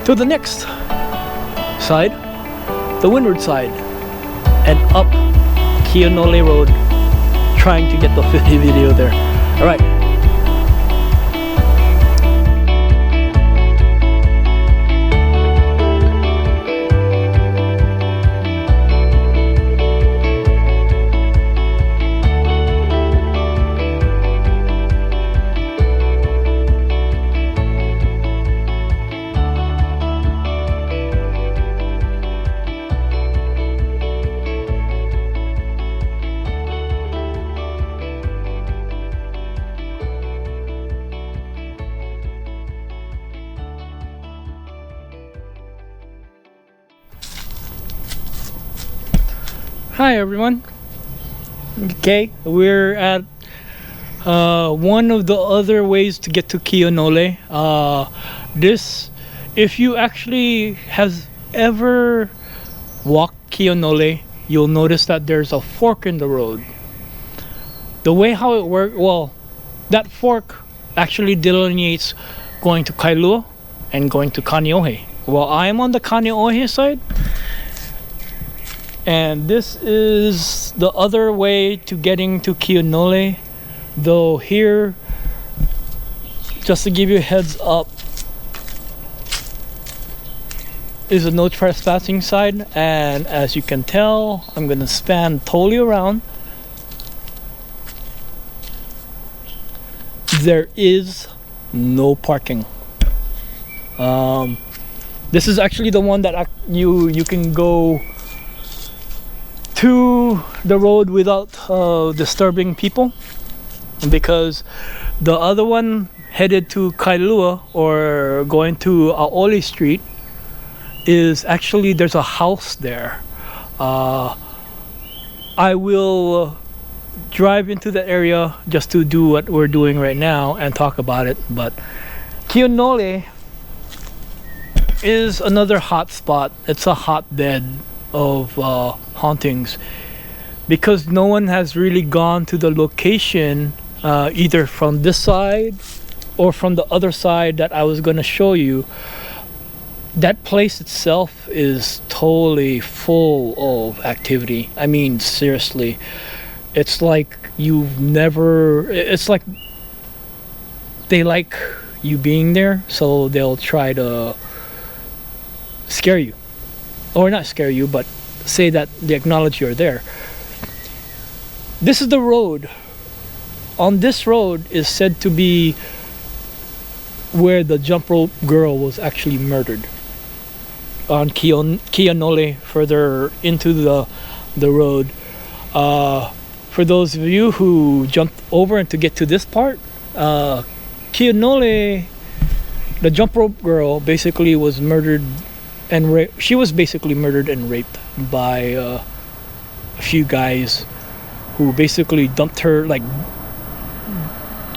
to the next side, the windward side, and up Kiaonole Road, trying to get the video there. All right. Hi everyone. Okay, we're at one of the other ways to get to Kiaonole. This, if you actually have ever walked Kiaonole, you'll notice that there's a fork in the road. The way how it works, well, that fork actually delineates going to Kailua and going to Kaneohe. Well, I am on the Kaneohe side, and this is the other way to getting to Kiaonole. Though here, just to give you a heads up, is a no trespassing sign, and as you can tell, I'm gonna span totally around. There is no parking. This is actually the one that you can go to the road without disturbing people, because the other one headed to Kailua or going to Aole Street is actually, there's a house there. I will drive into the area just to do what we're doing right now and talk about it, but Kiaonole is another hot spot. It's a hotbed of hauntings, because no one has really gone to the location, either from this side or from the other side that I was going to show you. That place itself is totally full of activity. I mean, seriously, it's like you've never, it's like they like you being there, so they'll try to scare you, or not scare you, but say that they acknowledge you're there. This is the road. On this road is said to be where the jump rope girl was actually murdered. On Kiaonole, further into the road. For those of you who jumped over and to get to this part, Kiaonole, the jump rope girl, basically was murdered and she was basically murdered and raped by a few guys who basically dumped her, like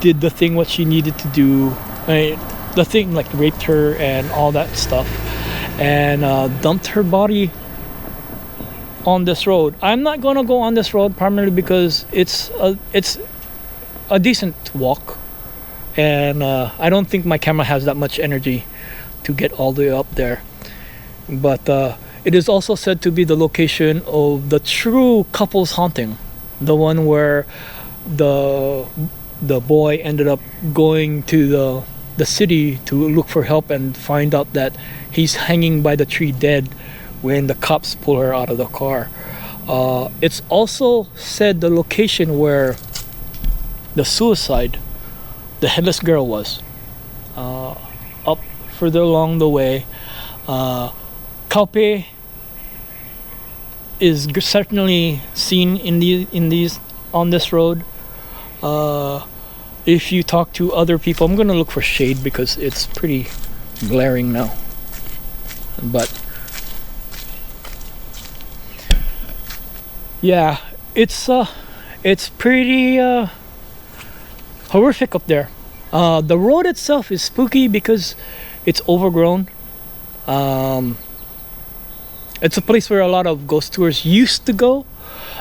did the thing what she needed to do, the thing like raped her and all that stuff, and dumped her body on this road. I'm not gonna go on this road primarily because it's a decent walk, and I don't think my camera has that much energy to get all the way up there. But it is also said to be the location of the true couple's haunting, the one where the boy ended up going to the city to look for help and find out that he's hanging by the tree dead when the cops pull her out of the car. It's also said the location where the suicide, the headless girl, was. Up further along the way, Kaupe is certainly seen on this road. If you talk to other people, I'm gonna look for shade because it's pretty glaring now. But yeah, it's pretty horrific up there. The road itself is spooky because it's overgrown. It's a place where a lot of ghost tours used to go.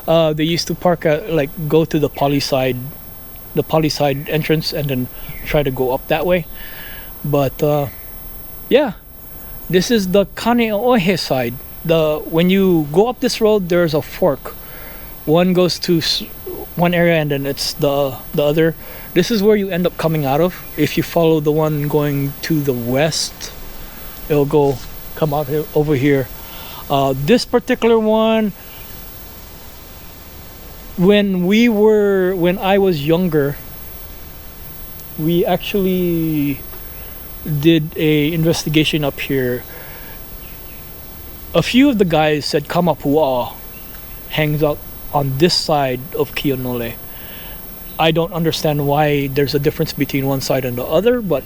They used to park at, like, go to the pali side entrance and then try to go up that way. But yeah, This is the Kaneohe side. When you go up this road, there's a fork. One goes to one area and then it's the other. This is where you end up coming out of. If you follow the one going to the west, it'll come out here, over here. This particular one, when I was younger, we actually did a investigation up here. A few of the guys said Kamapua hangs out on this side of kiaonole. I don't understand why there's a difference between one side and the other, but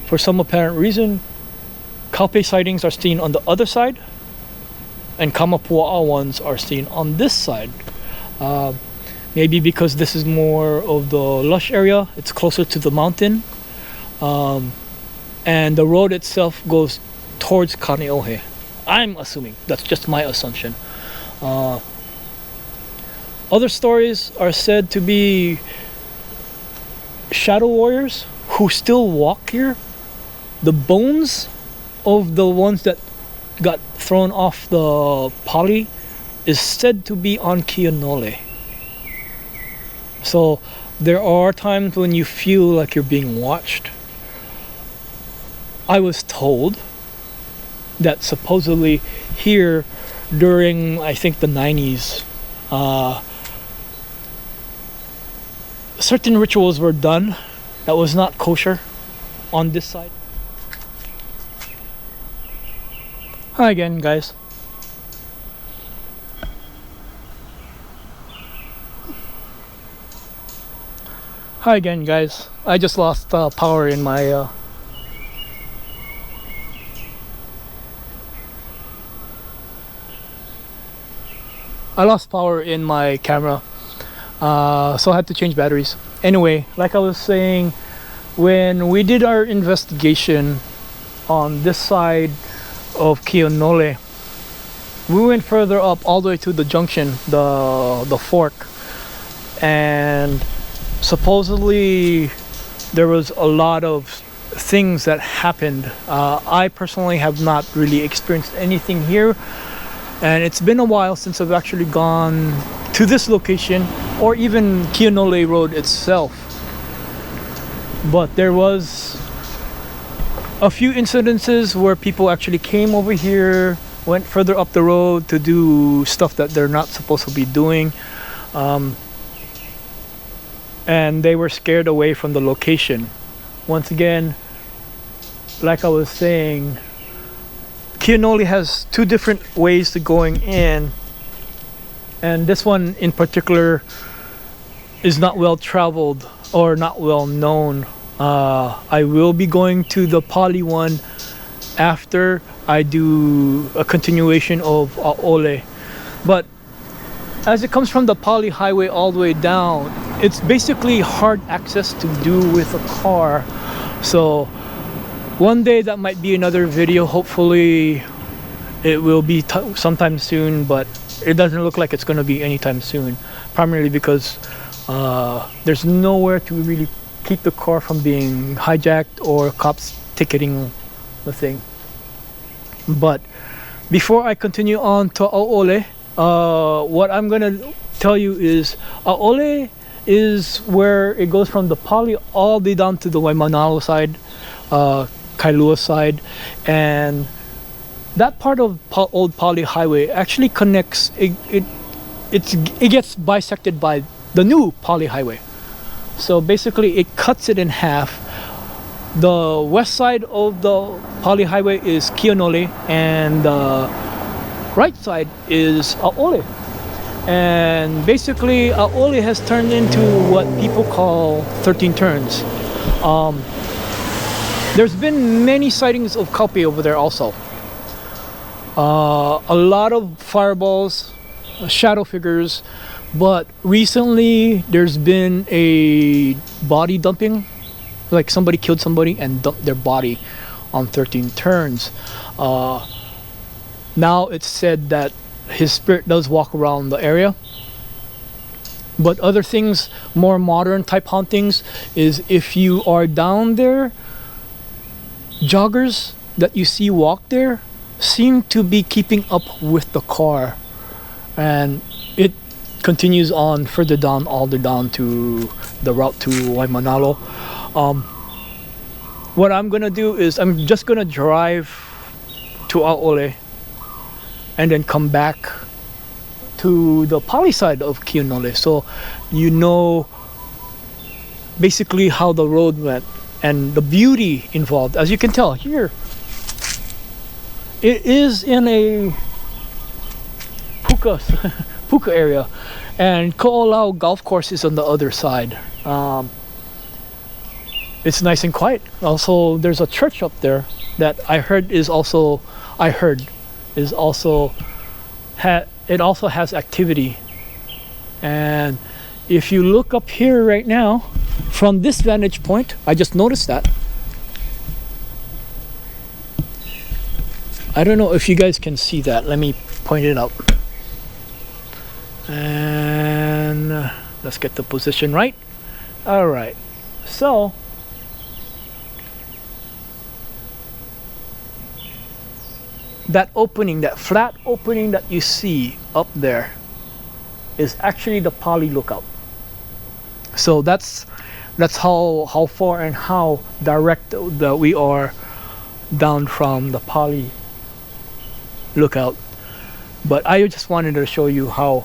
for some apparent reason, Kaupe sightings are seen on the other side, and Kamapua ones are seen on this side. Maybe because this is more of the lush area, it's closer to the mountain, and the road itself goes towards Kaneohe. I'm assuming, that's just my assumption. Other stories are said to be shadow warriors who still walk here. The bones of the ones that got thrown off the pali is said to be on kiaonole. So there are times when you feel like you're being watched. I was told that supposedly here during, I think, the 90s, certain rituals were done that was not kosher on this side. Hi again, guys. Hi again, guys. I just lost power in my I lost power in my camera, so I had to change batteries. Anyway, like I was saying, when we did our investigation on this side of kiaonole, we went further up all the way to the junction, the fork, and supposedly there was a lot of things that happened. I personally have not really experienced anything here, and it's been a while since I've actually gone to this location or even Kiaonole Road itself. But there was a few incidences where people actually came over here, went further up the road to do stuff that they're not supposed to be doing, and they were scared away from the location. Once again, like I was saying, Kiaonole has two different ways to going in, and this one in particular is not well traveled or not well known. I will be going to the pali one after I do a continuation of Aole. But as it comes from the pali highway all the way down, it's basically hard access to do with a car. So one day that might be another video. Hopefully it will be sometime soon, but it doesn't look like it's going to be anytime soon, primarily because there's nowhere to really keep the car from being hijacked or cops ticketing the thing. But before I continue on to Aole, what I'm going to tell you is Aole is where it goes from the pali all the way down to the Waimanalo side, Kailua side, and that part of old pali highway actually connects. It gets bisected by the new pali highway. So basically, it cuts it in half. The west side of the pali highway is Kiaonole, and the right side is Aole. And basically, Aole has turned into what people call 13 turns. There's been many sightings of kaupe over there also. A lot of fireballs, shadow figures, but recently there's been a body dumping, like somebody killed somebody and dumped their body on 13 turns. Now it's said that his spirit does walk around the area. But other things, more modern type hauntings, is if you are down there, joggers that you see walk there seem to be keeping up with the car, and it continues on further down, all the down to the route to Waimanalo. What I'm gonna do is I'm just gonna drive to Aole and then come back to the pali side of Kiaonole, so you know basically how the road went and the beauty involved. As you can tell here, it is in a puka area, and Ko'olau golf course is on the other side. It's nice and quiet. Also, there's a church up there that it also has activity. And if you look up here right now from this vantage point, I just noticed that. I don't know if you guys can see that. Let me point it out. And let's get the position right. All right. So that opening, that flat opening that you see up there is actually the Pali lookout. So that's how far and how direct that we are down from the Pali lookout. But I just wanted to show you how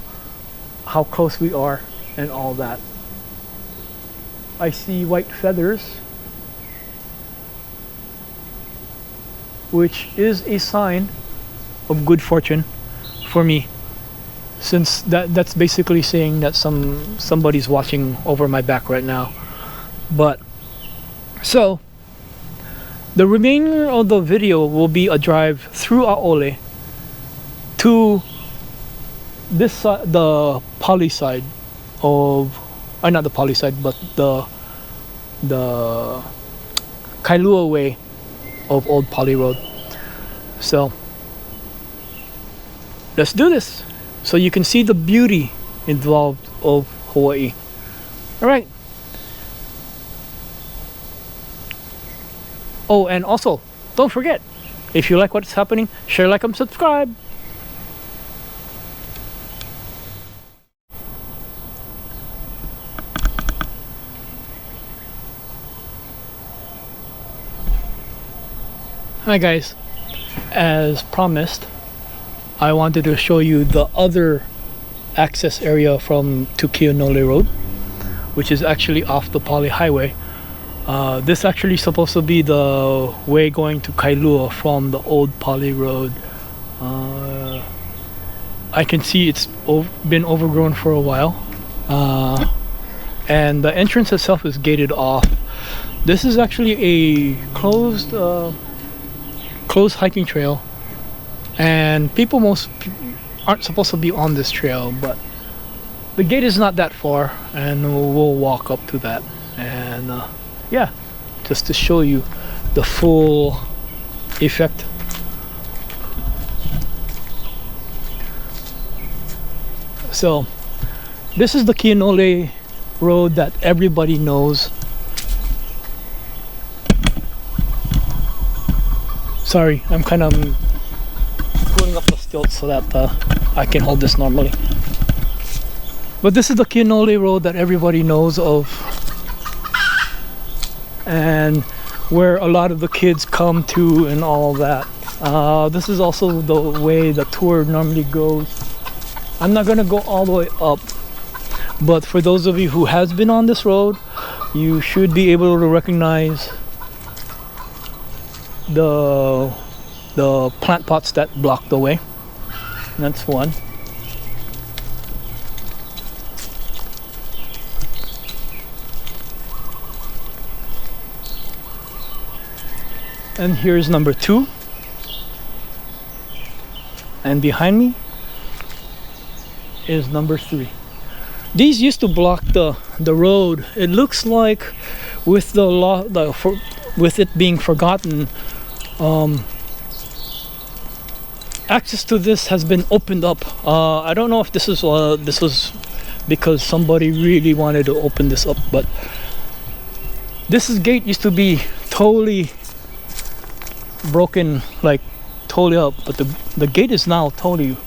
close we are and all that. I see white feathers, which is a sign of good fortune for me, since that's basically saying that somebody's watching over my back right now. But so the remainder of the video will be a drive through Aole to this side, the Pali side of, not the Pali side, but the Kailua way of Old Pali Road. So let's do this so you can see the beauty involved of Hawaii. All right. Oh, and also don't forget, if you like what's happening, share, like, and subscribe. Hi guys, as promised, I wanted to show you the other access area to Kiaonole Road, which is actually off the Pali Highway. This actually supposed to be the way going to Kailua from the old Pali Road. I can see it's been overgrown for a while, and the entrance itself is gated off. This is actually a closed hiking trail, and most aren't supposed to be on this trail, but the gate is not that far, and we'll walk up to that. And yeah, just to show you the full effect. So this is the Kiaonole Road that everybody knows. Sorry, I'm kind of pulling up the stilts so that I can hold this normally. But this is the Kiaonole Road that everybody knows of, and where a lot of the kids come to and all that. This is also the way the tour normally goes. I'm not gonna go all the way up, but for those of you who has been on this road, you should be able to recognize the plant pots that block the way. That's one. And here's number 2. And behind me is number 3. These used to block the road. It looks like with with it being forgotten, access to this has been opened up. I don't know if this was because somebody really wanted to open this up, but this gate used to be totally broken, like totally up, but the gate is now totally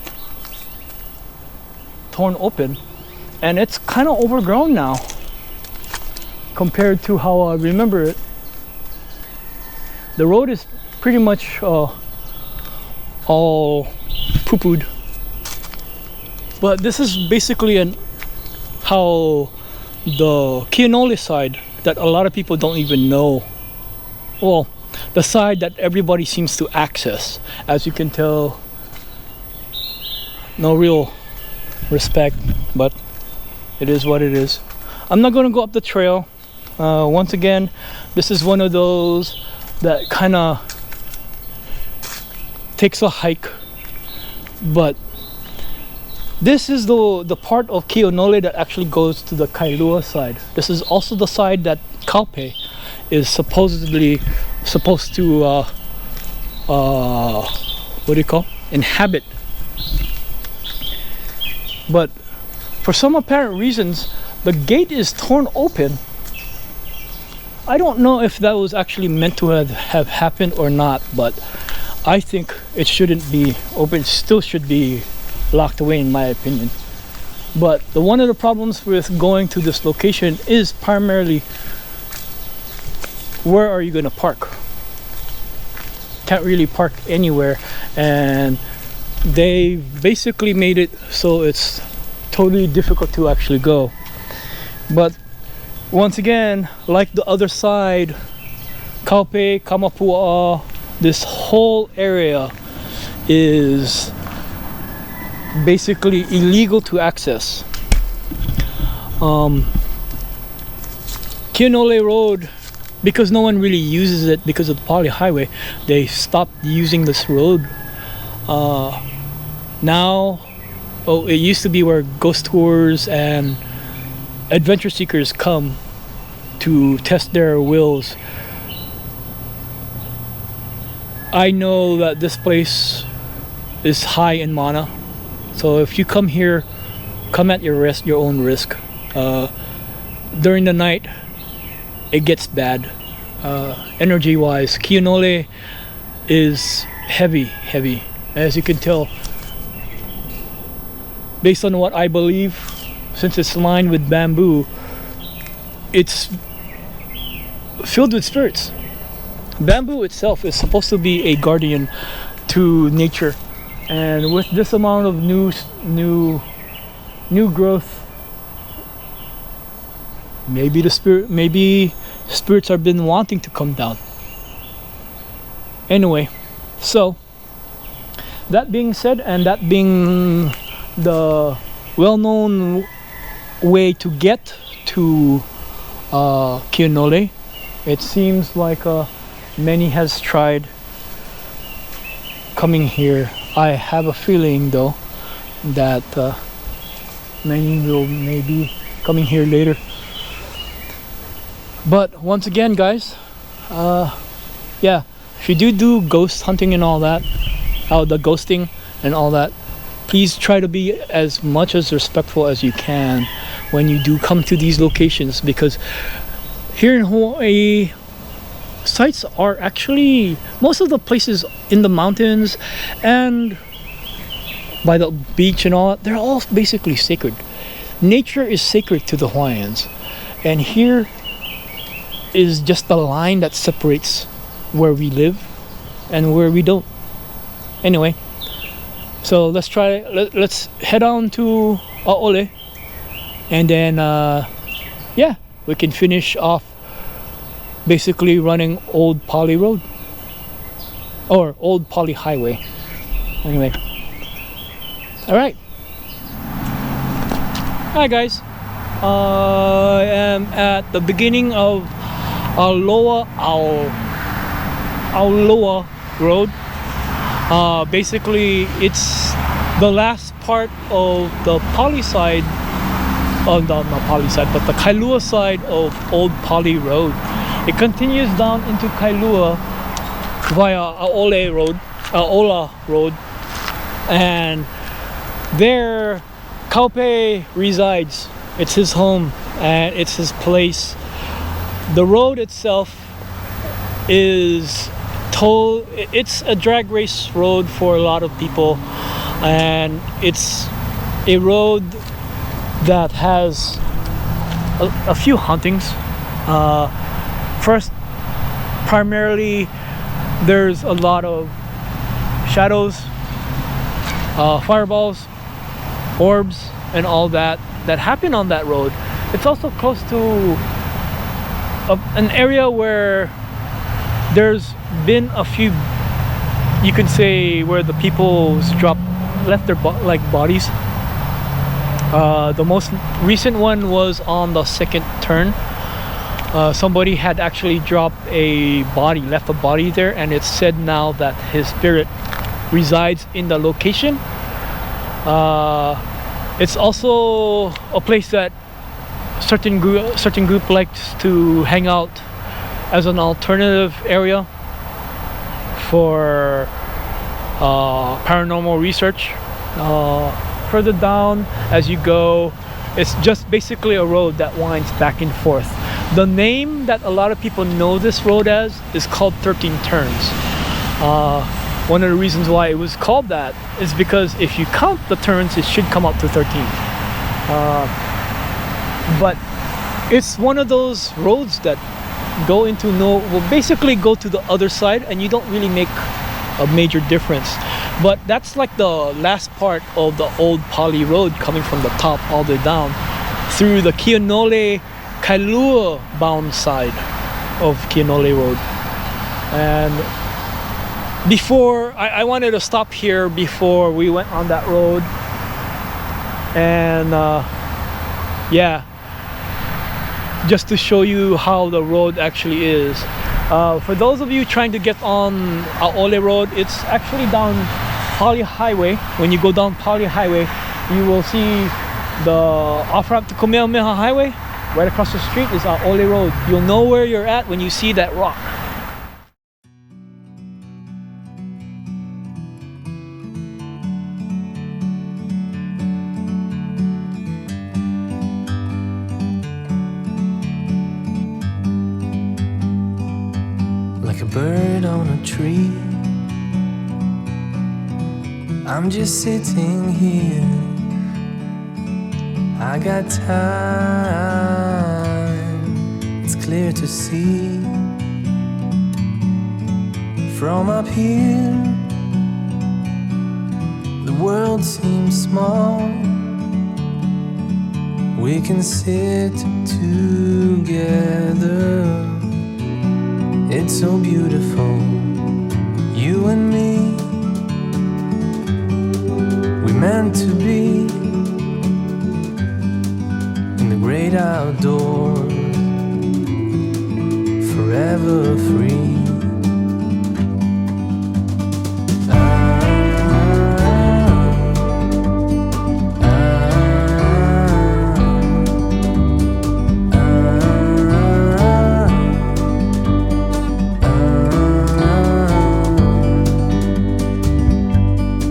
torn open, and it's kind of overgrown now compared to how I remember it. The road is pretty much all poo-pooed, but this is basically how the Kiaonole side that a lot of people don't even know. Well, the side that everybody seems to access. As you can tell, no real respect, but it is what it is. I'm not going to go up the trail. Once again, this is one of those that kind of takes a hike, but this is the part of Kiaonole that actually goes to the Kailua side. This is also the side that Kaupe is supposedly supposed to what do you call, inhabit. But for some apparent reasons, the gate is torn open. I don't know if that was actually meant to have happened or not, but I think it shouldn't be open. It still should be locked away, in my opinion. But one of the problems with going to this location is primarily, where are you going to park? Can't really park anywhere, and they basically made it so it's totally difficult to actually go. But once again, like the other side, Kaupe, Kamapua, this whole area is basically illegal to access. Kiaonole Road, because no one really uses it because of the Pali Highway, they stopped using this road. Now, it used to be where ghost tours and adventure seekers come to test their wills. I know that this place is high in mana, so if you come here, come at your own risk. During the night, it gets bad. Energy wise, Kiaonole is heavy, as you can tell based on what I believe. Since it's lined with bamboo, it's filled with spirits. Bamboo itself is supposed to be a guardian to nature, and with this amount of new growth, maybe spirits have been wanting to come down. Anyway, so that being said, and that being the well-known way to get to Kiaonole, it seems like many has tried coming here. I have a feeling though that many will maybe coming here later. But once again, guys, yeah, if you do ghost hunting and all that, the ghosting and all that, please try to be as much as respectful as you can when you do come to these locations, because here in Hawaii, sites are actually, most of the places in the mountains and by the beach and all that, they're all basically sacred. Nature is sacred to the Hawaiians, and here is just the line that separates where we live and where we don't. Anyway, so let's head on to Aole, and then yeah, we can finish off basically running Old Pali Road or Old Pali Highway. Anyway, all right. Hi guys, I am at the beginning of auloa Road. Basically, it's the last part of the Pali side, not Pali side, but the Kailua side of Old Pali Road. It continues down into Kailua via Auola Road, and there Kaupe resides. It's his home and it's his place. The road itself is it's a drag race road for a lot of people, and it's a road that has a few hauntings. First, primarily, there's a lot of shadows, fireballs, orbs, and all that happen on that road. It's also close to an area where there's been a few, you could say, where the people left their bodies. The most recent one was on the second turn. Somebody had actually left a body there, and it's said now that his spirit resides in the location. It's also a place that certain group likes to hang out as an alternative area for paranormal research. Further down as you go, it's just basically a road that winds back and forth. The name that a lot of people know this road as is called 13 Turns. One of the reasons why it was called that is because if you count the turns, it should come up to 13. But it's one of those roads that basically go to the other side, and you don't really make a major difference. But that's like the last part of the old Pali road, coming from the top all the way down through the Kiaonole, Kailua bound side of Kiaonole Road. And before, I wanted to stop here before we went on that road. And yeah, just to show you how the road actually is. For those of you trying to get on Aole Road, it's actually down Pali Highway. When you go down Pali Highway, you will see the off-ramp to Kamehameha Highway. Right across the street is Aole Road. You'll know where you're at when you see that rock. Like a bird on a tree, I'm just sitting here. I got time, it's clear to see. From up here, the world seems small. We can sit together. It's so beautiful, you and me. We meant to be in the great outdoors, forever free.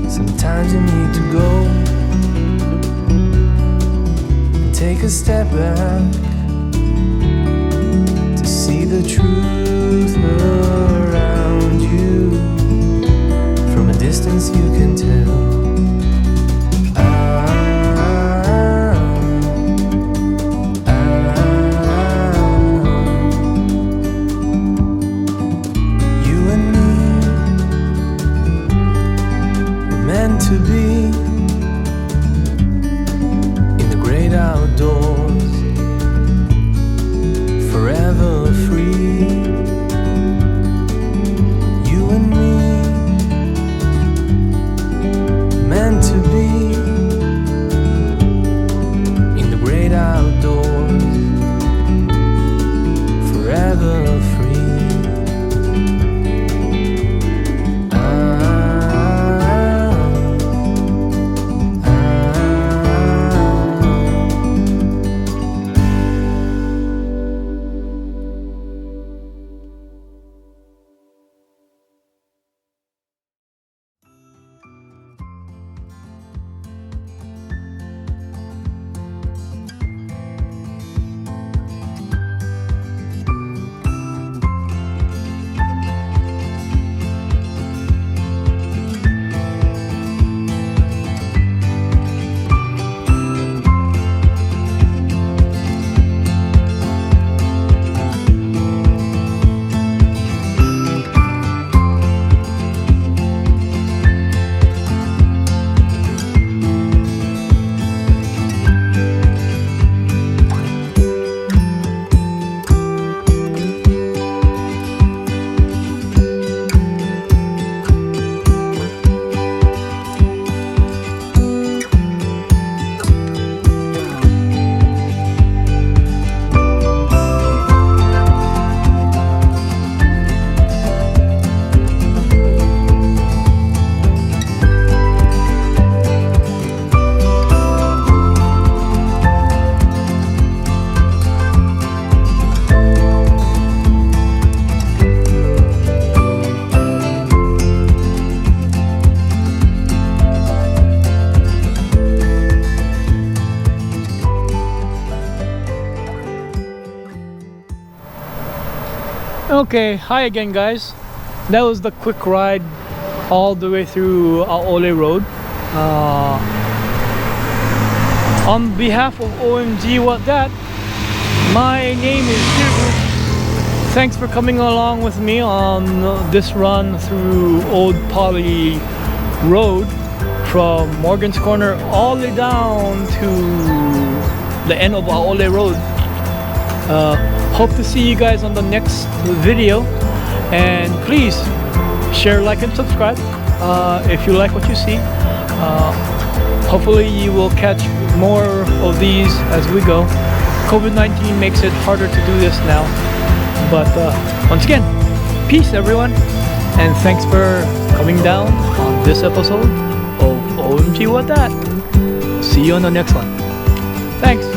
Sometimes you need to go and take a step back to see the truth around you. From a distance you can tell. You and me were meant to be in the great outdoors, Okay, hi again, guys. That was the quick ride all the way through Aole Road. On behalf of OMG WAT DAT, my name is Hugo. Thanks for coming along with me on this run through Old Pali Road from Morgan's Corner all the way down to the end of Aole Road. Hope to see you guys on the next video, and please share, like, and subscribe if you like what you see. Hopefully you will catch more of these as we go. COVID-19 makes it harder to do this now, but once again, peace everyone, and thanks for coming down on this episode of OMG WAT DAT. See you on the next one. Thanks.